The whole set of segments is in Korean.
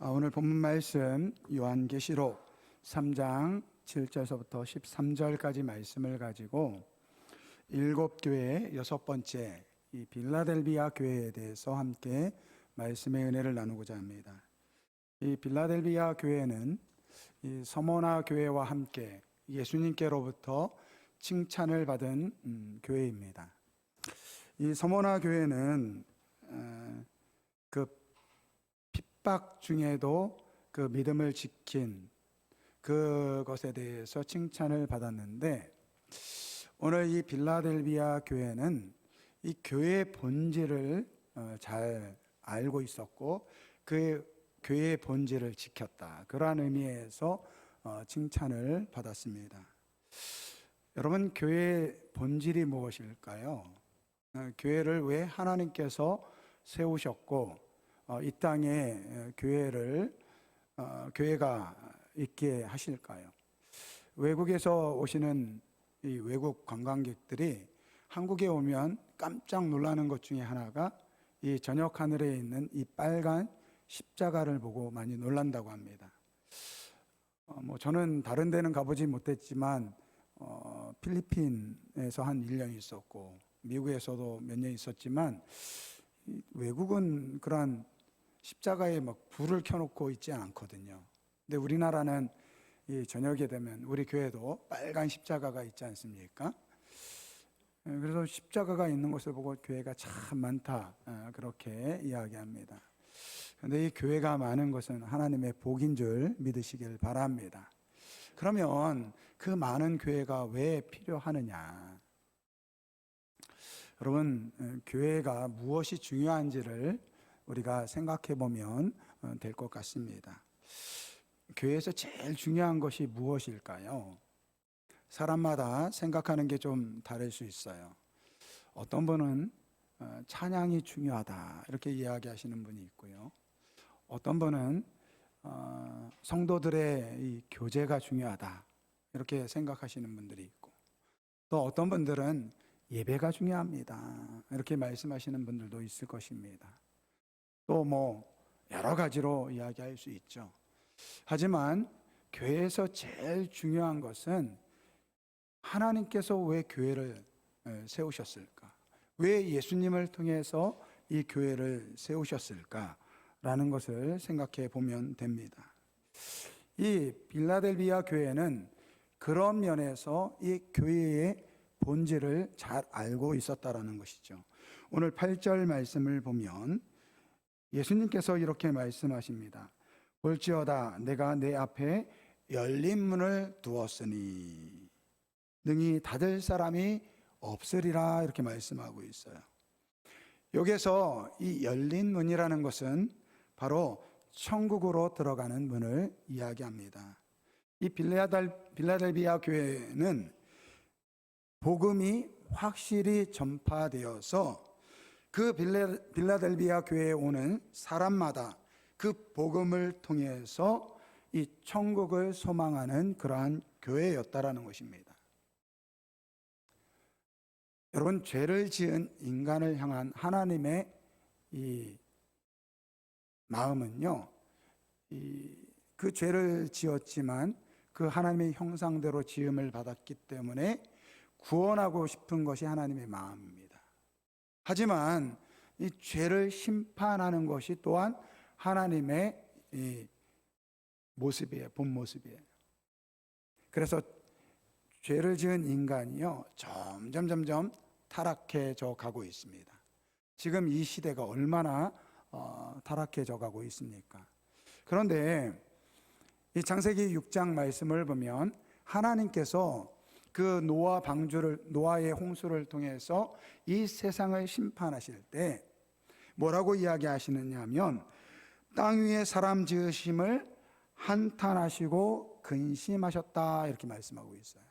오늘 본문 말씀 요한계시록 3장 7절서부터 13절까지 말씀을 가지고 일곱 교회의 여섯 번째 이 빌라델비아 교회에 대해서 함께 말씀의 은혜를 나누고자 합니다. 이 빌라델비아 교회는 이 서머나 교회와 함께 예수님께로부터 칭찬을 받은 교회입니다. 이 서머나 교회는 그 핍박 중에도 그 믿음을 지킨 그것에 대해서 칭찬을 받았는데, 오늘 이 빌라델비아 교회는 이 교회의 본질을 잘 알고 있었고 그 교회의 본질을 지켰다, 그러한 의미에서 칭찬을 받았습니다. 여러분, 교회의 본질이 무엇일까요? 교회를 왜 하나님께서 세우셨고 이 땅에 교회가 있게 하실까요? 외국에서 오시는 이 외국 관광객들이 한국에 오면 깜짝 놀라는 것 중에 하나가 이 저녁 하늘에 있는 이 빨간 십자가를 보고 많이 놀란다고 합니다. 저는 다른 데는 가보지 못했지만 필리핀에서 한 1년 있었고 미국에서도 몇 년 있었지만, 외국은 그러한 십자가에 막 불을 켜놓고 있지 않거든요. 근데 우리나라는 이 저녁에 되면 우리 교회도 빨간 십자가가 있지 않습니까? 그래서 십자가가 있는 것을 보고 교회가 참 많다, 그렇게 이야기합니다. 그런데 이 교회가 많은 것은 하나님의 복인 줄 믿으시길 바랍니다. 그러면 그 많은 교회가 왜 필요하느냐? 여러분, 교회가 무엇이 중요한지를 우리가 생각해 보면 될 것 같습니다. 교회에서 제일 중요한 것이 무엇일까요? 사람마다 생각하는 게 좀 다를 수 있어요. 어떤 분은 찬양이 중요하다, 이렇게 이야기하시는 분이 있고요. 어떤 분은 성도들의 이 교제가 중요하다, 이렇게 생각하시는 분들이 있고, 또 어떤 분들은 예배가 중요합니다, 이렇게 말씀하시는 분들도 있을 것입니다. 또 여러 가지로 이야기할 수 있죠. 하지만 교회에서 제일 중요한 것은 하나님께서 왜 교회를 세우셨을까? 왜 예수님을 통해서 이 교회를 세우셨을까? 라는 것을 생각해 보면 됩니다. 이 빌라델비아 교회는 그런 면에서 이 교회의 본질을 잘 알고 있었다라는 것이죠. 오늘 8절 말씀을 보면 예수님께서 이렇게 말씀하십니다. 볼지어다 내가 내 앞에 열린 문을 두었으니 능히 닫을 사람이 없으리라, 이렇게 말씀하고 있어요. 여기서 이 열린 문이라는 것은 바로 천국으로 들어가는 문을 이야기합니다. 이 빌라델비아 교회는 복음이 확실히 전파되어서 그 빌라델비아 교회에 오는 사람마다 그 복음을 통해서 이 천국을 소망하는 그러한 교회였다라는 것입니다. 여러분, 죄를 지은 인간을 향한 하나님의 이 마음은요, 그 죄를 지었지만 그 하나님의 형상대로 지음을 받았기 때문에 구원하고 싶은 것이 하나님의 마음입니다. 하지만 이 죄를 심판하는 것이 또한 하나님의 이 모습이에요, 본 모습이에요. 그래서 죄를 지은 인간이요, 점점 타락해져 가고 있습니다. 지금 이 시대가 얼마나 타락해져 가고 있습니까? 그런데 이 창세기 6장 말씀을 보면 하나님께서 그 노아의 홍수를 통해서 이 세상을 심판하실 때 뭐라고 이야기하시느냐 하면, 땅 위에 사람 지으심을 한탄하시고 근심하셨다, 이렇게 말씀하고 있어요.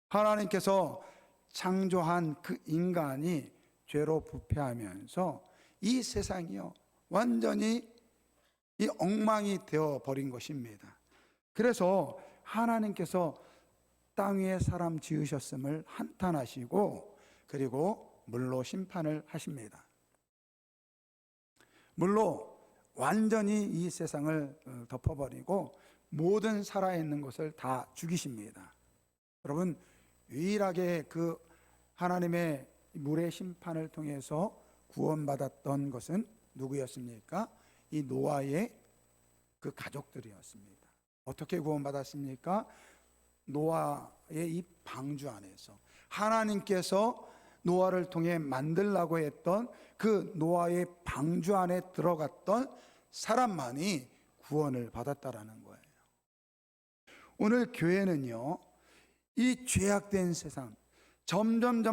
하나님께서 창조한 그 인간이 죄로 부패하면서 이 세상이요, 완전히 이 엉망이 되어 버린 것입니다. 그래서 하나님께서 땅 위에 사람 지으셨음을 한탄하시고 그리고 물로 심판을 하십니다. 물로 완전히 이 세상을 덮어버리고 모든 살아있는 것을 다 죽이십니다. 여러분, 유일하게 그 하나님의 물의 심판을 통해서 구원받았던 것은 누구였습니까? 이 노아의 그 가족들이었습니다. 어떻게 구원받았습니까? 노아의 이 방주 안에서 하나님께서 노아를 통해 만들라고 했던 그 노아의 방주 안에 들어갔던 사람만이 구원을 받았다라는 거예요. 오늘 교회는요, 이 죄악된 세상, 점점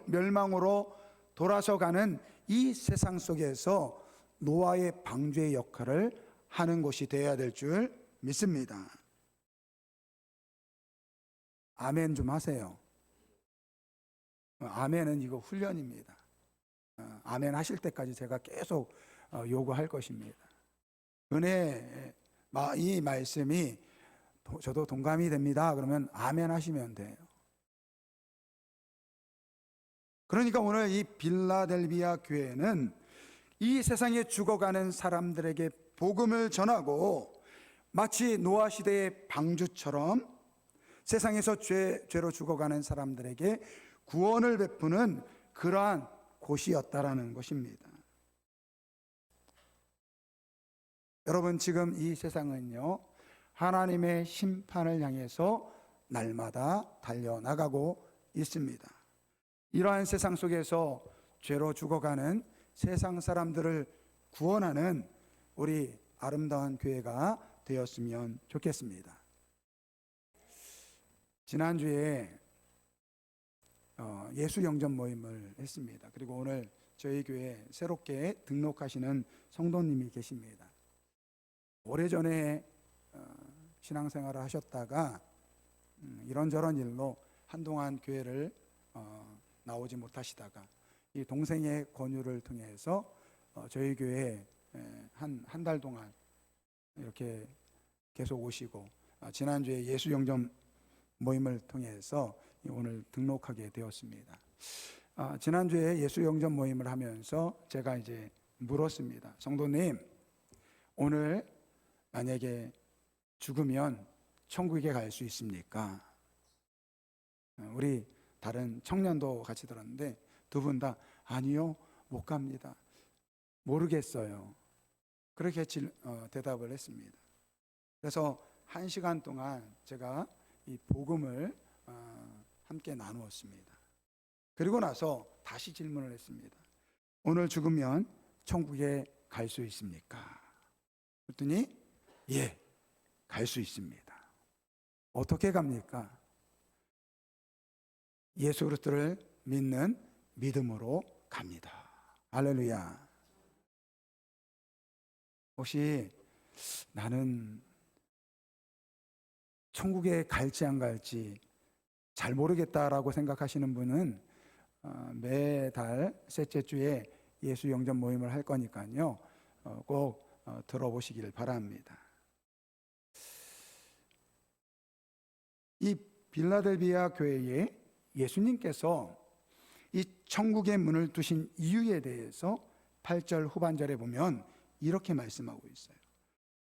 멸망으로 돌아서가는 이 세상 속에서 노아의 방주의 역할을 하는 곳이 되어야 될 줄 믿습니다. 아멘 좀 하세요. 아멘은 이거 훈련입니다. 아멘 하실 때까지 제가 계속 요구할 것입니다. 은혜, 이 말씀이 저도 동감이 됩니다. 그러면 아멘 하시면 돼요. 그러니까 오늘 이 빌라델비아 교회는 이 세상에 죽어가는 사람들에게 복음을 전하고 마치 노아 시대의 방주처럼 세상에서 죄로 죽어가는 사람들에게 구원을 베푸는 그러한 곳이었다라는 것입니다. 여러분, 지금 이 세상은요, 하나님의 심판을 향해서 날마다 달려나가고 있습니다. 이러한 세상 속에서 죄로 죽어가는 세상 사람들을 구원하는 우리 아름다운 교회가 되었으면 좋겠습니다. 지난주에 예수영전 모임을 했습니다. 그리고 오늘 저희 교회에 새롭게 등록하시는 성도님이 계십니다. 오래전에 신앙생활을 하셨다가 이런저런 일로 한동안 교회를 나오지 못하시다가 이 동생의 권유를 통해서 저희 교회에 한 달 동안 이렇게 계속 오시고 지난주에 예수영전 모임을 통해서 오늘 등록하게 되었습니다. 지난주에 예수영전 모임을 하면서 제가 이제 물었습니다. 성도님, 오늘 만약에 죽으면 천국에 갈 수 있습니까? 우리 다른 청년도 같이 들었는데 두 분 다 아니요, 못 갑니다. 모르겠어요. 그렇게 대답을 했습니다. 그래서 1시간 동안 제가 이 복음을 함께 나누었습니다. 그리고 나서 다시 질문을 했습니다. 오늘 죽으면 천국에 갈 수 있습니까? 그랬더니 예, 갈 수 있습니다. 어떻게 갑니까? 예수 그리스도를 믿는 믿음으로 갑니다. 할렐루야. 혹시 나는 천국에 갈지 안 갈지 잘 모르겠다라고 생각하시는 분은 매달 셋째 주에 예수 영전 모임을 할 거니까요, 꼭 들어보시길 바랍니다. 이 빌라델비아 교회에 예수님께서 이 천국의 문을 두신 이유에 대해서 8절 후반절에 보면 이렇게 말씀하고 있어요.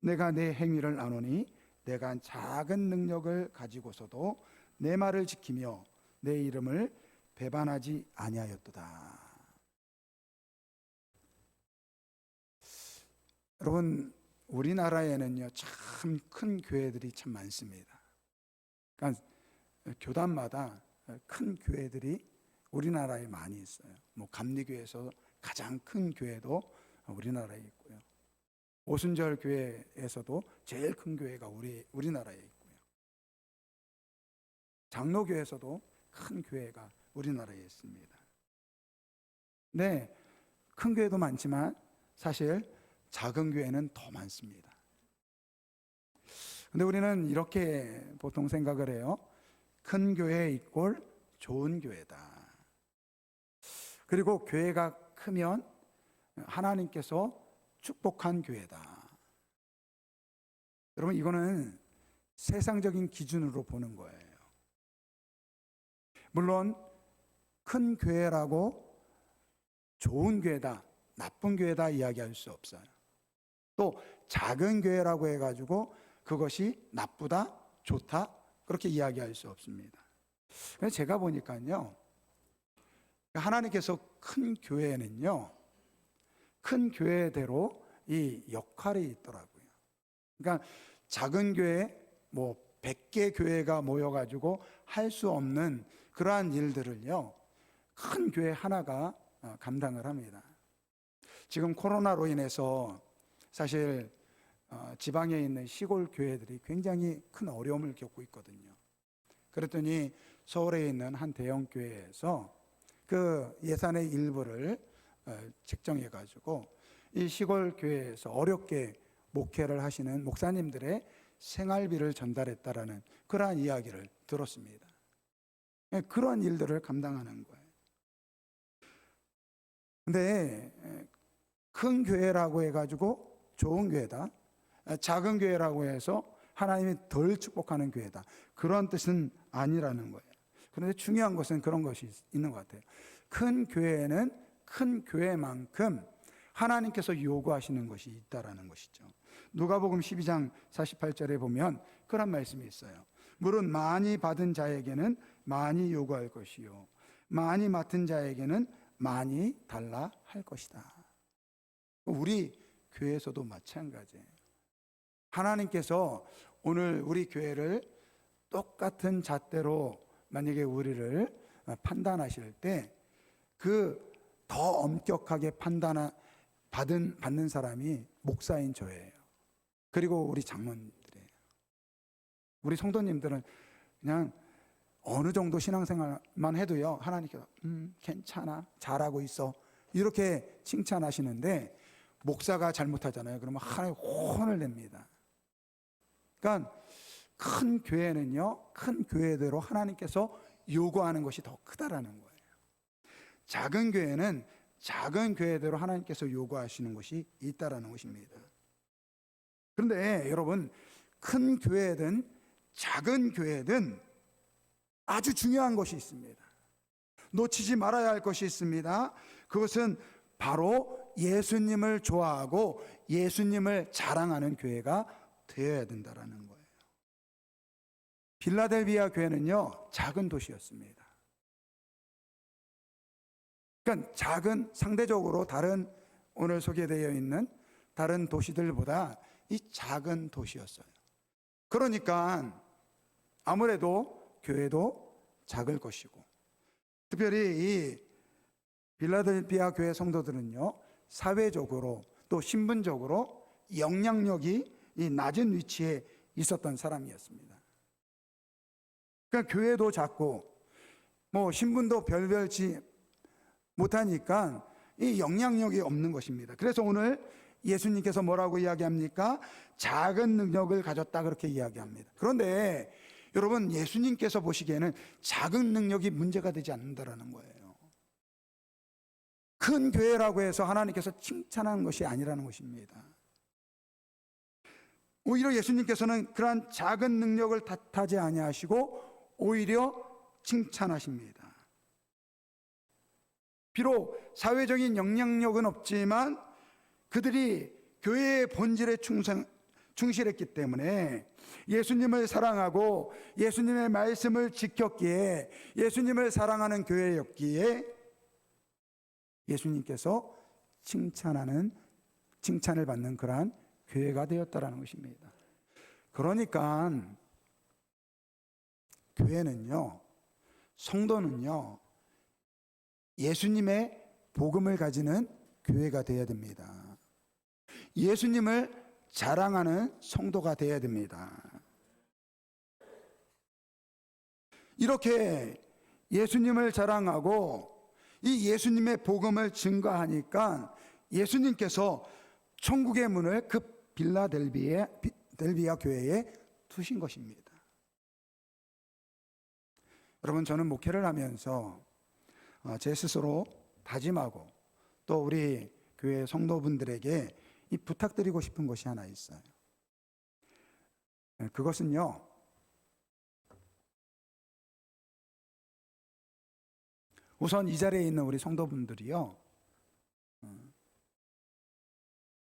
내가 내 행위를 아노니 내가 작은 능력을 가지고서도 내 말을 지키며 내 이름을 배반하지 아니하였도다. 여러분, 우리나라에는요, 참 큰 교회들이 참 많습니다. 그러니까 교단마다 큰 교회들이 우리나라에 많이 있어요. 감리교회에서 가장 큰 교회도 우리나라에 있고요. 오순절 교회에서도 제일 큰 교회가 우리나라에 있고요. 장로교회에서도 큰 교회가 우리나라에 있습니다. 네, 큰 교회도 많지만 사실 작은 교회는 더 많습니다. 근데 우리는 이렇게 보통 생각을 해요. 큰 교회 이꼴 좋은 교회다. 그리고 교회가 크면 하나님께서 축복한 교회다. 여러분, 이거는 세상적인 기준으로 보는 거예요. 물론 큰 교회라고 좋은 교회다, 나쁜 교회다 이야기할 수 없어요. 또 작은 교회라고 해가지고 그것이 나쁘다, 좋다 그렇게 이야기할 수 없습니다. 그래서 제가 보니까요, 하나님께서 큰 교회에는요, 큰 교회대로 이 역할이 있더라고요. 그러니까 작은 교회, 뭐 100개 교회가 모여가지고 할 수 없는 그러한 일들을요, 큰 교회 하나가 감당을 합니다. 지금 코로나로 인해서 사실 지방에 있는 시골 교회들이 굉장히 큰 어려움을 겪고 있거든요. 그랬더니 서울에 있는 한 대형 교회에서 그 예산의 일부를 책정해 가지고 이 시골 교회에서 어렵게 목회를 하시는 목사님들의 생활비를 전달했다라는 그러한 이야기를 들었습니다. 그런 일들을 감당하는 거예요. 근데 큰 교회라고 해가지고 좋은 교회다, 작은 교회라고 해서 하나님이 덜 축복하는 교회다, 그런 뜻은 아니라는 거예요. 그런데 중요한 것은 그런 것이 있는 것 같아요. 큰 교회에는 큰 교회만큼 하나님께서 요구하시는 것이 있다라는 것이죠. 누가복음 12장 48절에 보면 그런 말씀이 있어요. 물은 많이 받은 자에게는 많이 요구할 것이요, 많이 맡은 자에게는 많이 달라 할 것이다. 우리 교회에서도 마찬가지예요. 하나님께서 오늘 우리 교회를 똑같은 잣대로 만약에 우리를 판단하실 때 그 더 엄격하게 받는 사람이 목사인 저예요. 그리고 우리 장로님들이에요. 우리 성도님들은 그냥 어느 정도 신앙생활만 해도요, 하나님께서 괜찮아, 잘하고 있어 이렇게 칭찬하시는데, 목사가 잘못하잖아요. 그러면 하나님 혼을 냅니다. 그러니까 큰 교회는요, 큰 교회대로 하나님께서 요구하는 것이 더 크다라는 거예요. 작은 교회는 작은 교회대로 하나님께서 요구하시는 것이 있다라는 것입니다. 그런데 여러분, 큰 교회든 작은 교회든 아주 중요한 것이 있습니다. 놓치지 말아야 할 것이 있습니다. 그것은 바로 예수님을 좋아하고 예수님을 자랑하는 교회가 되어야 된다라는 거예요. 빌라델비아 교회는요, 작은 도시였습니다. 그러니까 작은, 상대적으로 다른 오늘 소개되어 있는 다른 도시들보다 이 작은 도시였어요. 그러니까 아무래도 교회도 작을 것이고, 특별히 이 빌라델비아 교회 성도들은요, 사회적으로 또 신분적으로 영향력이 이 낮은 위치에 있었던 사람이었습니다. 그러니까 교회도 작고 뭐 신분도 별별치 못하니까 이 영향력이 없는 것입니다. 그래서 오늘 예수님께서 뭐라고 이야기합니까? 작은 능력을 가졌다 그렇게 이야기합니다. 그런데 여러분, 예수님께서 보시기에는 작은 능력이 문제가 되지 않는다라는 거예요. 큰 교회라고 해서 하나님께서 칭찬하는 것이 아니라는 것입니다. 오히려 예수님께서는 그러한 작은 능력을 탓하지 아니하시고 오히려 칭찬하십니다. 비록 사회적인 영향력은 없지만 그들이 교회의 본질에 충실했기 때문에, 예수님을 사랑하고 예수님의 말씀을 지켰기에, 예수님을 사랑하는 교회였기에 예수님께서 칭찬을 받는 그러한 교회가 되었다라는 것입니다. 그러니까 교회는요, 성도는요, 예수님의 복음을 가지는 교회가 되어야 됩니다. 예수님을 자랑하는 성도가 되어야 됩니다. 이렇게 예수님을 자랑하고 이 예수님의 복음을 증거하니까 예수님께서 천국의 문을 그 빌라델비아 교회에 두신 것입니다. 여러분, 저는 목회를 하면서 제 스스로 다짐하고 또 우리 교회 성도분들에게 이 부탁드리고 싶은 것이 하나 있어요. 그것은요, 우선 이 자리에 있는 우리 성도분들이요,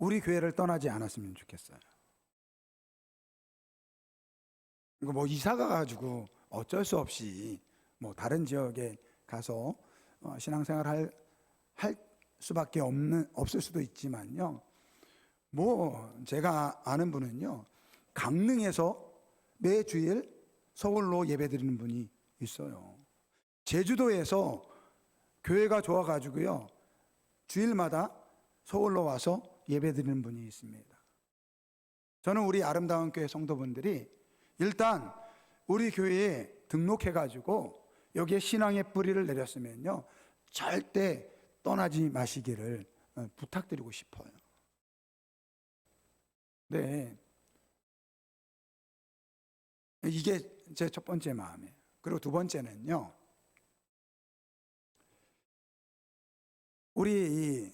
우리 교회를 떠나지 않았으면 좋겠어요. 이거 뭐 이사가 가지고 어쩔 수 없이 뭐 다른 지역에 가서 신앙생활 할 수밖에 없을 수도 있지만요. 뭐 제가 아는 분은요, 강릉에서 매 주일 서울로 예배드리는 분이 있어요. 제주도에서 교회가 좋아가지고요, 주일마다 서울로 와서 예배드리는 분이 있습니다. 저는 우리 아름다운 교회 성도분들이 일단 우리 교회에 등록해가지고 여기에 신앙의 뿌리를 내렸으면요, 절대 떠나지 마시기를 부탁드리고 싶어요. 네, 이게 제 첫 번째 마음이에요. 그리고 두 번째는요, 우리 이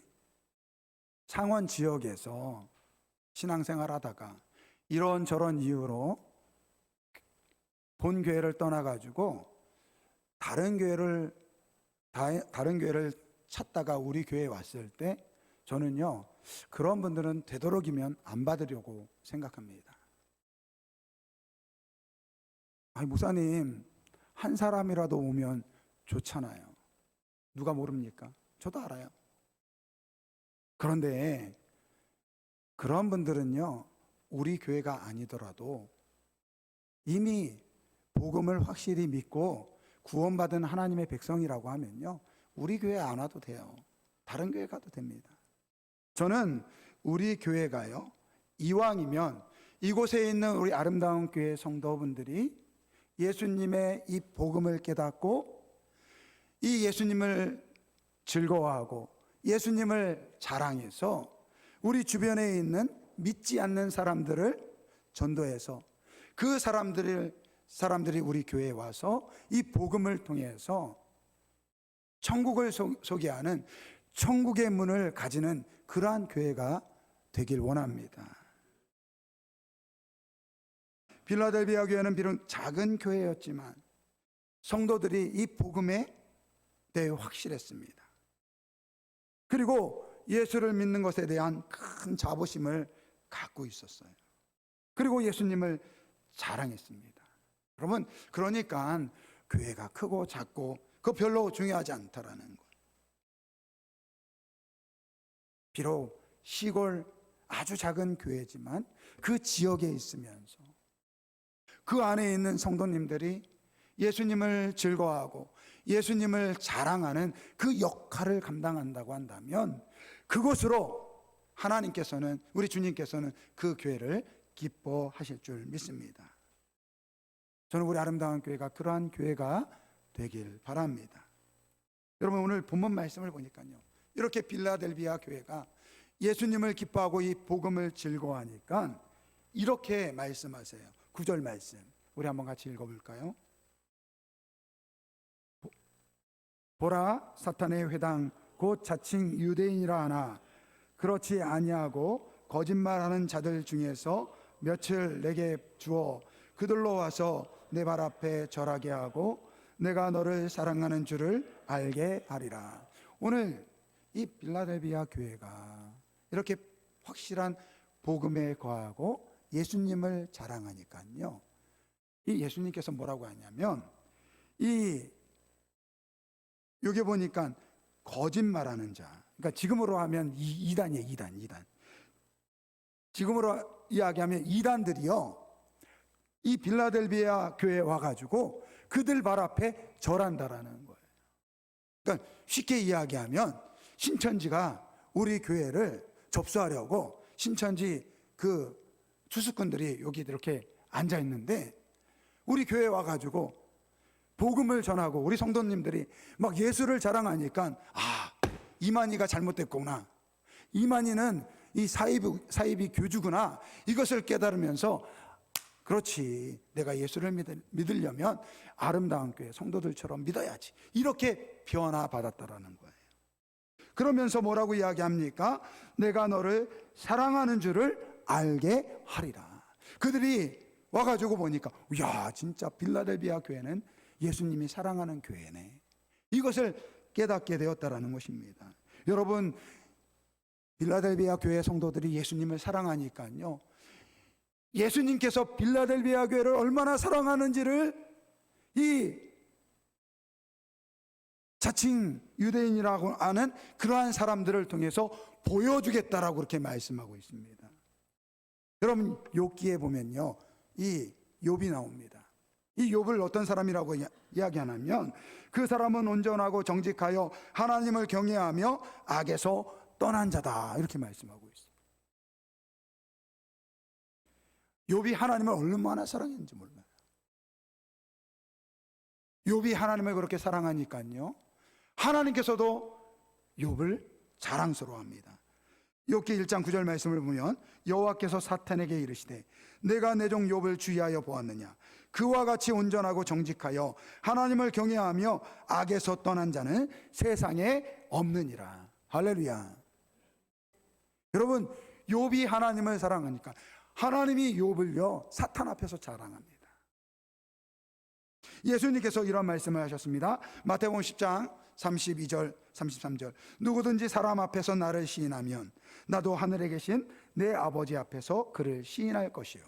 창원 지역에서 신앙생활 하다가 이런저런 이유로 본 교회를 떠나가지고 다른 교회를 찾다가 우리 교회에 왔을 때 저는요, 그런 분들은 되도록이면 안 받으려고 생각합니다. 아니, 목사님, 한 사람이라도 오면 좋잖아요. 누가 모릅니까? 저도 알아요. 그런데 그런 분들은요, 우리 교회가 아니더라도 이미 복음을 확실히 믿고 구원받은 하나님의 백성이라고 하면요, 우리 교회 안 와도 돼요. 다른 교회 가도 됩니다. 저는 우리 교회가요, 이왕이면 이곳에 있는 우리 아름다운 교회 성도분들이 예수님의 이 복음을 깨닫고 이 예수님을 즐거워하고 예수님을 자랑해서 우리 주변에 있는 믿지 않는 사람들을 전도해서 그 사람들이 우리 교회에 와서 이 복음을 통해서 천국을 소개하는 천국의 문을 가지는 그러한 교회가 되길 원합니다. 빌라델비아 교회는 비록 작은 교회였지만 성도들이 이 복음에 대해 확실했습니다. 그리고 예수를 믿는 것에 대한 큰 자부심을 갖고 있었어요. 그리고 예수님을 자랑했습니다. 여러분, 그러니까 교회가 크고 작고 그거 별로 중요하지 않다라는 거예요. 비록 시골 아주 작은 교회지만 그 지역에 있으면서 그 안에 있는 성도님들이 예수님을 즐거워하고 예수님을 자랑하는 그 역할을 감당한다고 한다면 그곳으로 하나님께서는, 우리 주님께서는 그 교회를 기뻐하실 줄 믿습니다. 저는 우리 아름다운 교회가 그러한 교회가 되길 바랍니다. 여러분, 오늘 본문 말씀을 보니까요, 이렇게 빌라델비아 교회가 예수님을 기뻐하고 이 복음을 즐거워하니까 이렇게 말씀하세요. 9절 말씀 우리 한번 같이 읽어볼까요? 보라, 사탄의 회당 곧 자칭 유대인이라 하나 그렇지 아니하고 거짓말하는 자들 중에서 며칠 내게 주어 그들로 와서 내 발 앞에 절하게 하고 내가 너를 사랑하는 줄을 알게 하리라. 오늘 이 빌라델비아 교회가 이렇게 확실한 복음에 거하고 예수님을 자랑하니까요, 이 예수님께서 뭐라고 하냐면 여기 보니까 거짓말하는 자, 그러니까 지금으로 하면 이단이에요. 이단. 지금으로 이야기하면 이단들이요, 이 빌라델비아 교회에 와가지고 그들 발 앞에 절한다라는 거예요. 그러니까 쉽게 이야기하면 신천지가 우리 교회를 접수하려고 신천지 그 투수꾼들이 여기 이렇게 앉아 있는데 우리 교회에 와가지고 복음을 전하고 우리 성도님들이 막 예수를 자랑하니까 이만희가 잘못됐구나, 이만희는 이 사이비 교주구나, 이것을 깨달으면서 그렇지, 내가 예수를 믿으려면 아름다운 교회 성도들처럼 믿어야지, 이렇게 변화받았다라는 거예요. 그러면서 뭐라고 이야기합니까? 내가 너를 사랑하는 줄을 알게 하리라. 그들이 와가지고 보니까 야, 진짜 빌라델비아 교회는 예수님이 사랑하는 교회네, 이것을 깨닫게 되었다라는 것입니다. 여러분, 빌라델비아 교회 성도들이 예수님을 사랑하니까요, 예수님께서 빌라델비아 교회를 얼마나 사랑하는지를 이 자칭 유대인이라고 하는 그러한 사람들을 통해서 보여주겠다라고 그렇게 말씀하고 있습니다. 여러분, 욥기에 보면요, 이 욥이 나옵니다. 이 욥을 어떤 사람이라고 이야기하냐면, 그 사람은 온전하고 정직하여 하나님을 경외하며 악에서 떠난 자다, 이렇게 말씀하고 있어요. 욥이 하나님을 얼마나 사랑했는지 몰라요. 욥이 하나님을 그렇게 사랑하니까요, 하나님께서도 욥을 자랑스러워합니다. 욥기 1장 9절 말씀을 보면, 여호와께서 사탄에게 이르시되 내가 내 종 욥을 주의하여 보았느냐, 그와 같이 온전하고 정직하여 하나님을 경외하며 악에서 떠난 자는 세상에 없느니라. 할렐루야. 여러분, 욥이 하나님을 사랑하니까 하나님이 욥을요 사탄 앞에서 자랑합니다. 예수님께서 이런 말씀을 하셨습니다. 마태복음 10장 32절 33절, 누구든지 사람 앞에서 나를 시인하면 나도 하늘에 계신 내 아버지 앞에서 그를 시인할 것이요,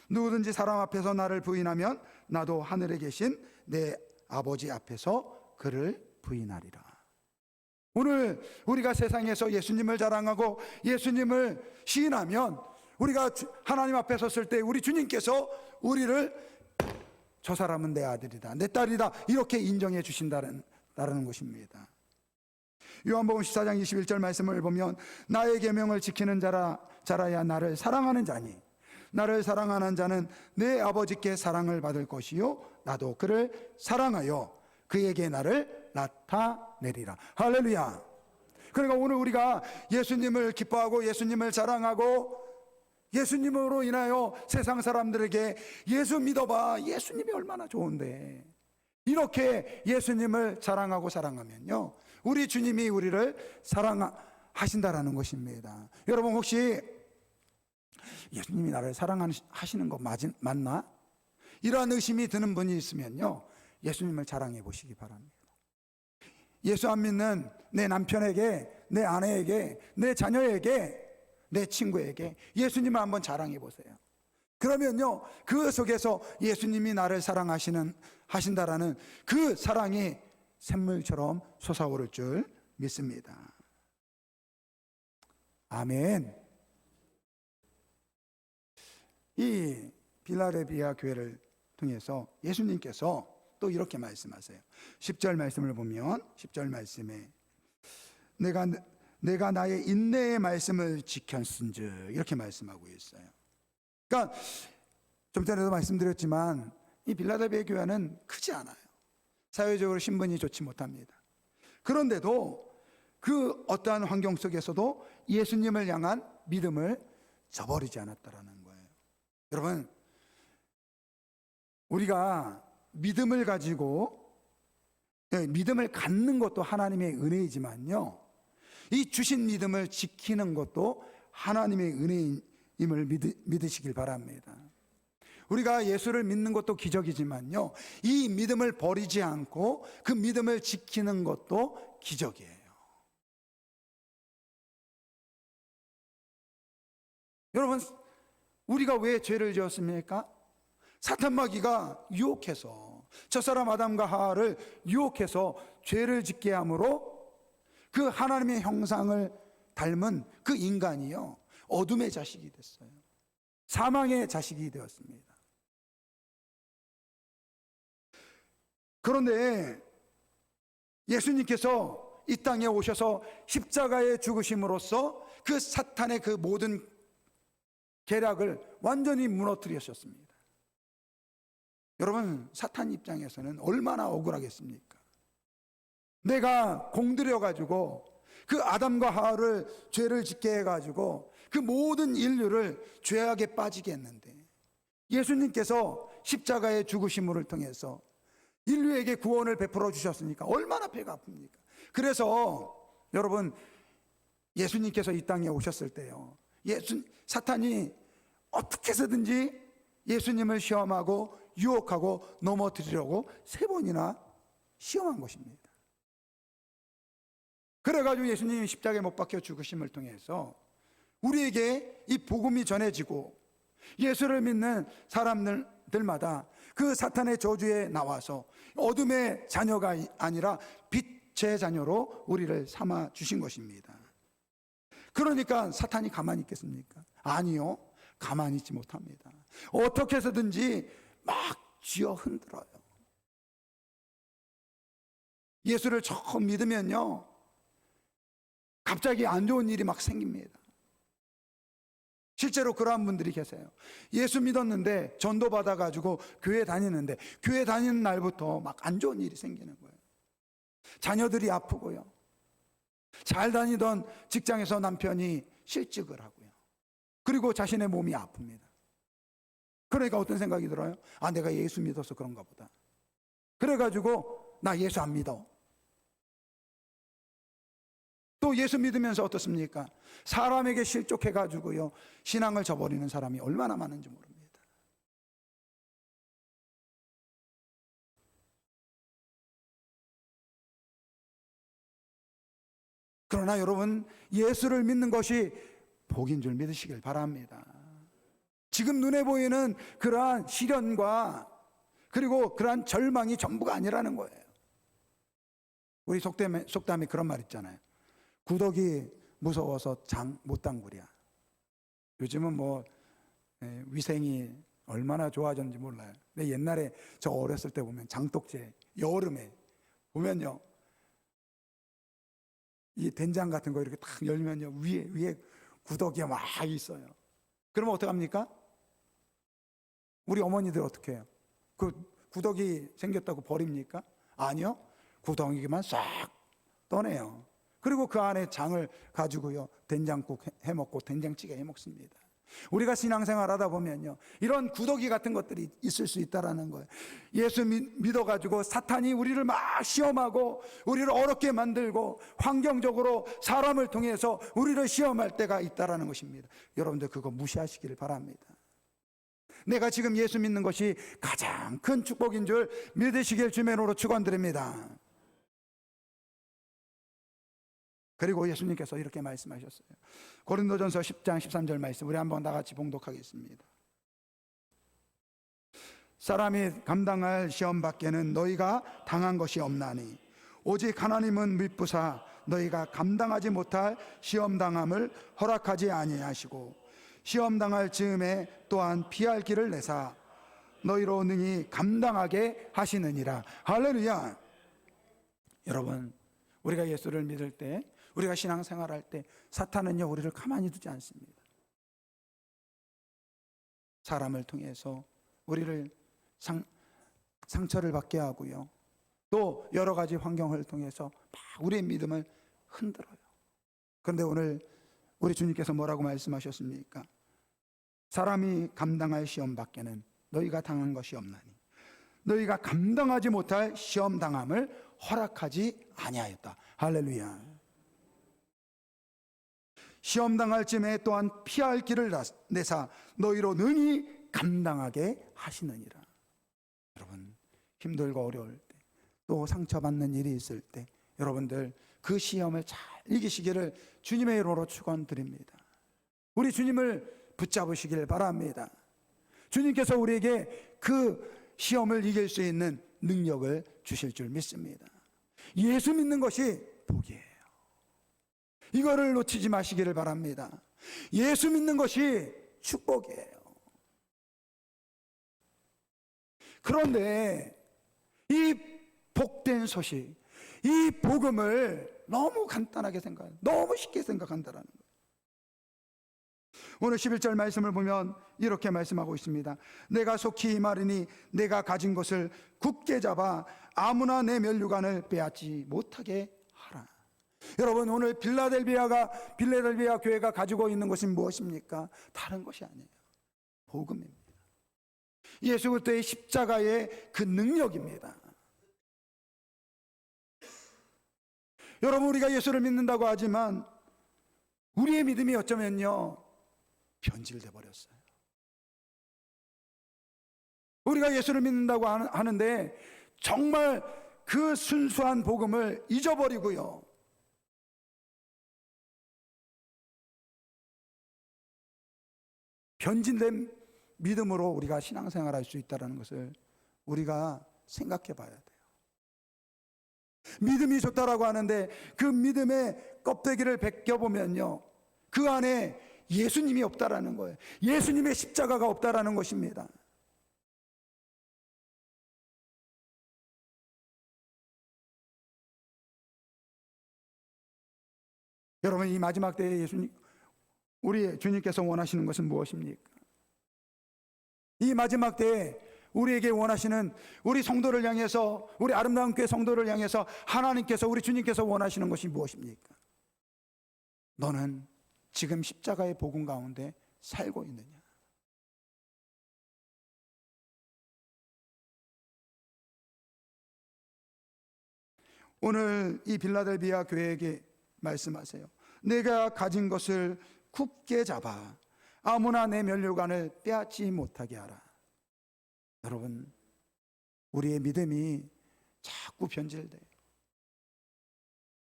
누구든지 사람 앞에서 나를 부인하면 나도 하늘에 계신 내 아버지 앞에서 그를 부인하리라. 오늘 우리가 세상에서 예수님을 자랑하고 예수님을 시인하면, 우리가 하나님 앞에 섰을 때 우리 주님께서 우리를 저 사람은 내 아들이다, 내 딸이다, 이렇게 인정해 주신다는 것입니다. 요한복음 14장 21절 말씀을 보면, 나의 계명을 지키는 자라야 나를 사랑하는 자니 나를 사랑하는 자는 내 아버지께 사랑을 받을 것이요 나도 그를 사랑하여 그에게 나를 나타내리라. 할렐루야. 그러니까 오늘 우리가 예수님을 기뻐하고 예수님을 자랑하고 예수님으로 인하여 세상 사람들에게 예수 믿어봐, 예수님이 얼마나 좋은데, 이렇게 예수님을 자랑하고 사랑하면요, 우리 주님이 우리를 사랑하신다라는 것입니다. 여러분, 혹시 예수님이 나를 사랑하시는 거 맞나? 이러한 의심이 드는 분이 있으면요, 예수님을 자랑해 보시기 바랍니다. 예수 안 믿는 내 남편에게, 내 아내에게, 내 자녀에게, 내 친구에게 예수님을 한번 자랑해 보세요. 그러면요, 그 속에서 예수님이 나를 하신다라는 그 사랑이 샘물처럼 솟아오를 줄 믿습니다. 아멘. 이 빌라델비아 교회를 통해서 예수님께서 또 이렇게 말씀하세요. 10절 말씀을 보면, 10절 말씀에 내가 나의 인내의 말씀을 지켰은즉, 이렇게 말씀하고 있어요. 그러니까 좀 전에도 말씀드렸지만 이 빌라델비아 교회는 크지 않아요. 사회적으로 신분이 좋지 못합니다. 그런데도 그 어떠한 환경 속에서도 예수님을 향한 믿음을 저버리지 않았다라는 거예요. 여러분, 우리가 믿음을 가지고 믿음을 갖는 것도 하나님의 은혜이지만요, 이 주신 믿음을 지키는 것도 하나님의 은혜임을 믿으시길 바랍니다. 우리가 예수를 믿는 것도 기적이지만요, 이 믿음을 버리지 않고 그 믿음을 지키는 것도 기적이에요. 여러분, 우리가 왜 죄를 지었습니까? 사탄 마귀가 유혹해서, 첫사람 아담과 하와를 유혹해서 죄를 짓게 함으로 그 하나님의 형상을 닮은 그 인간이요, 어둠의 자식이 됐어요. 사망의 자식이 되었습니다. 그런데 예수님께서 이 땅에 오셔서 십자가에 죽으심으로써 그 사탄의 그 모든 계략을 완전히 무너뜨리셨습니다. 여러분, 사탄 입장에서는 얼마나 억울하겠습니까? 내가 공들여 가지고 그 아담과 하와를 죄를 짓게 해가지고 그 모든 인류를 죄악에 빠지게 했는데, 예수님께서 십자가의 죽으심을 통해서 인류에게 구원을 베풀어 주셨으니까 얼마나 배가 아픕니까? 그래서 여러분, 예수님께서 이 땅에 오셨을 때요, 사탄이 어떻게 해서든지 예수님을 시험하고 유혹하고 넘어뜨리려고 3번이나 시험한 것입니다. 그래가지고 예수님이 십자가에 못 박혀 죽으심을 통해서 우리에게 이 복음이 전해지고 예수를 믿는 사람들마다 그 사탄의 저주에 나와서 어둠의 자녀가 아니라 빛의 자녀로 우리를 삼아 주신 것입니다. 그러니까 사탄이 가만히 있겠습니까? 아니요, 가만히 있지 못합니다. 어떻게 해서든지 막 쥐어 흔들어요. 예수를 처음 믿으면요, 갑자기 안 좋은 일이 막 생깁니다. 실제로 그러한 분들이 계세요. 예수 믿었는데 전도 받아가지고 교회 다니는데 교회 다니는 날부터 막 안 좋은 일이 생기는 거예요. 자녀들이 아프고요, 잘 다니던 직장에서 남편이 실직을 하고요, 그리고 자신의 몸이 아픕니다. 그러니까 어떤 생각이 들어요? 아, 내가 예수 믿어서 그런가 보다. 그래가지고 나 예수 안 믿어. 또 예수 믿으면서 어떻습니까? 사람에게 실족해가지고요, 신앙을 저버리는 사람이 얼마나 많은지 모릅니다. 그러나 여러분, 예수를 믿는 것이 복인 줄 믿으시길 바랍니다. 지금 눈에 보이는 그러한 시련과 그리고 그러한 절망이 전부가 아니라는 거예요. 우리 속담에 그런 말 있잖아요. 구더기 무서워서 장 못 당구랴. 요즘은 뭐 위생이 얼마나 좋아졌는지 몰라요. 근데 옛날에 저 어렸을 때 보면 장독재 여름에 보면요, 이 된장 같은 거 이렇게 딱 열면요, 위에 구더기가 막 있어요. 그러면 어떡합니까? 우리 어머니들 어떻게 해요? 그 구더기 생겼다고 버립니까? 아니요, 구더기만 싹 떠내요. 그리고 그 안에 장을 가지고요, 된장국 해먹고 된장찌개 해먹습니다. 우리가 신앙생활 하다 보면요, 이런 구더기 같은 것들이 있을 수 있다라는 거예요. 예수 믿어가지고 사탄이 우리를 막 시험하고 우리를 어렵게 만들고 환경적으로 사람을 통해서 우리를 시험할 때가 있다라는 것입니다. 여러분들 그거 무시하시기를 바랍니다. 내가 지금 예수 믿는 것이 가장 큰 축복인 줄 믿으시길 주면으로 축원드립니다. 그리고 예수님께서 이렇게 말씀하셨어요. 고린도전서 10장 13절 말씀, 우리 한번 다 같이 봉독하겠습니다. 사람이 감당할 시험 밖에는 너희가 당한 것이 없나니 오직 하나님은 미쁘사 너희가 감당하지 못할 시험 당함을 허락하지 아니하시고 시험 당할 즈음에 또한 피할 길을 내사 너희로 능히 감당하게 하시느니라. 할렐루야. 여러분, 우리가 예수를 믿을 때, 우리가 신앙생활할 때 사탄은요, 우리를 가만히 두지 않습니다. 사람을 통해서 우리를 상처를 받게 하고요, 또 여러 가지 환경을 통해서 막 우리의 믿음을 흔들어요. 그런데 오늘 우리 주님께서 뭐라고 말씀하셨습니까? 사람이 감당할 시험 밖에는 너희가 당한 것이 없나니 너희가 감당하지 못할 시험 당함을 허락하지 아니하였다. 할렐루야. 시험 당할 쯤에 또한 피할 길을 내사 너희로 능히 감당하게 하시느니라. 여러분, 힘들고 어려울 때, 또 상처받는 일이 있을 때 여러분들 그 시험을 잘 이기시기를 주님의 이름으로 축원드립니다. 우리 주님을 붙잡으시길 바랍니다. 주님께서 우리에게 그 시험을 이길 수 있는 능력을 주실 줄 믿습니다. 예수 믿는 것이 복이에요. 이거를 놓치지 마시기를 바랍니다. 예수 믿는 것이 축복이에요. 그런데 이 복된 소식, 이 복음을 너무 간단하게 생각해요. 너무 쉽게 생각한다라는 거예요. 오늘 11절 말씀을 보면 이렇게 말씀하고 있습니다. 내가 속히 이 말이니 내가 가진 것을 굳게 잡아 아무나 내 면류관을 빼앗지 못하게 하라. 여러분, 오늘 빌라델비아 교회가 가지고 있는 것은 무엇입니까? 다른 것이 아니에요. 복음입니다. 예수 그리스도의 십자가의 그 능력입니다. 여러분, 우리가 예수를 믿는다고 하지만 우리의 믿음이 어쩌면요, 변질돼 버렸어요. 우리가 예수를 믿는다고 하는데 정말 그 순수한 복음을 잊어버리고요, 변질된 믿음으로 우리가 신앙생활할 수 있다는 것을 우리가 생각해 봐야 돼요. 믿음이 좋다라고 하는데 그 믿음의 껍데기를 벗겨보면요, 그 안에 예수님이 없다라는 거예요. 예수님의 십자가가 없다라는 것입니다. 여러분, 이 마지막 때에 우리 주님께서 원하시는 것은 무엇입니까? 이 마지막 때에 우리에게 원하시는, 우리 성도를 향해서, 우리 아름다운 교회 성도를 향해서 하나님께서, 우리 주님께서 원하시는 것이 무엇입니까? 너는 지금 십자가의 복음 가운데 살고 있느냐? 오늘 이 빌라델비아 교회에게 말씀하세요. 내가 가진 것을 굳게 잡아 아무나 내 면류관을 빼앗지 못하게 하라. 여러분, 우리의 믿음이 자꾸 변질돼요.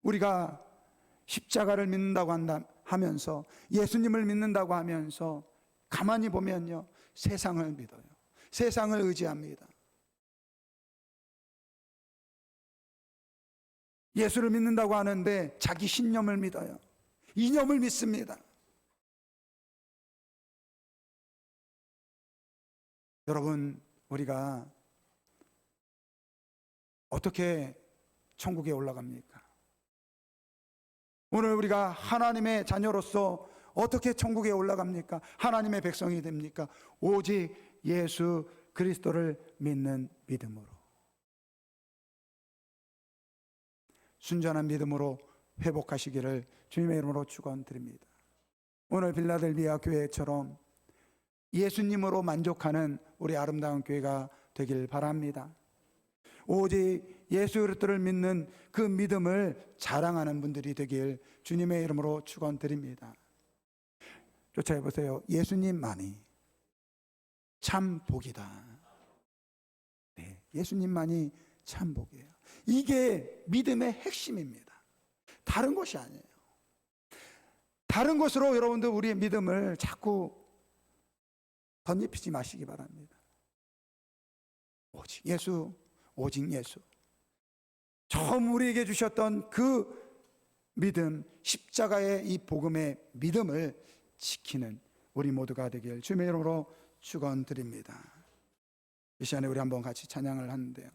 우리가 십자가를 믿는다고 하면서, 예수님을 믿는다고 하면서 가만히 보면요, 세상을 믿어요. 세상을 의지합니다. 예수를 믿는다고 하는데 자기 신념을 믿어요. 이념을 믿습니다. 여러분, 우리가 어떻게 천국에 올라갑니까? 오늘 우리가 하나님의 자녀로서 어떻게 천국에 올라갑니까? 하나님의 백성이 됩니까? 오직 예수 그리스도를 믿는 믿음으로, 순전한 믿음으로 회복하시기를 주님의 이름으로 축원드립니다. 오늘 빌라델비아 교회처럼 예수님으로 만족하는 우리 아름다운 교회가 되길 바랍니다. 오직 예수 그리스도를 믿는 그 믿음을 자랑하는 분들이 되길 주님의 이름으로 축원드립니다. 쫓아해 보세요. 예수님만이 참 복이다. 네, 예수님만이 참 복이에요. 이게 믿음의 핵심입니다. 다른 것이 아니에요. 다른 것으로 여러분들 우리의 믿음을 자꾸 덧입히지 마시기 바랍니다. 오직 예수, 오직 예수. 처음 우리에게 주셨던 그 믿음, 십자가의 이 복음의 믿음을 지키는 우리 모두가 되길 주님의 이름으로 축원드립니다. 이 시간에 우리 한번 같이 찬양을 하는데요,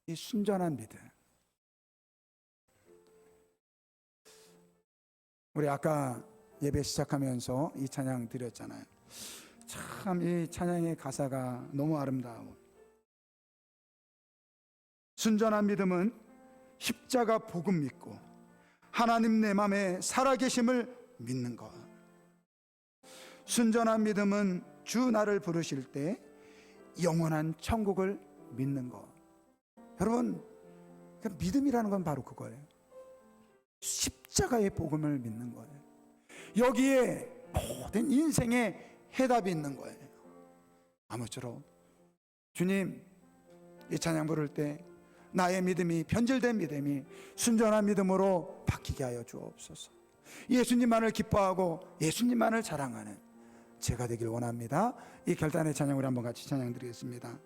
이 순전한 믿음. 우리 아까 예배 시작하면서 이 찬양 드렸잖아요. 참 이 찬양의 가사가 너무 아름다워. 순전한 믿음은 십자가 복음 믿고 하나님 내 맘에 살아계심을 믿는 것. 순전한 믿음은 주 나를 부르실 때 영원한 천국을 믿는 것. 여러분, 믿음이라는 건 바로 그거예요. 십자가의 복음을 믿는 거예요. 여기에 모든 인생의 해답이 있는 거예요. 아무쪼록 주님, 이 찬양 부를 때 나의 믿음이, 변질된 믿음이 순전한 믿음으로 바뀌게 하여 주옵소서. 예수님만을 기뻐하고 예수님만을 자랑하는 제가 되길 원합니다. 이 결단의 찬양 우리 한번 같이 찬양 드리겠습니다.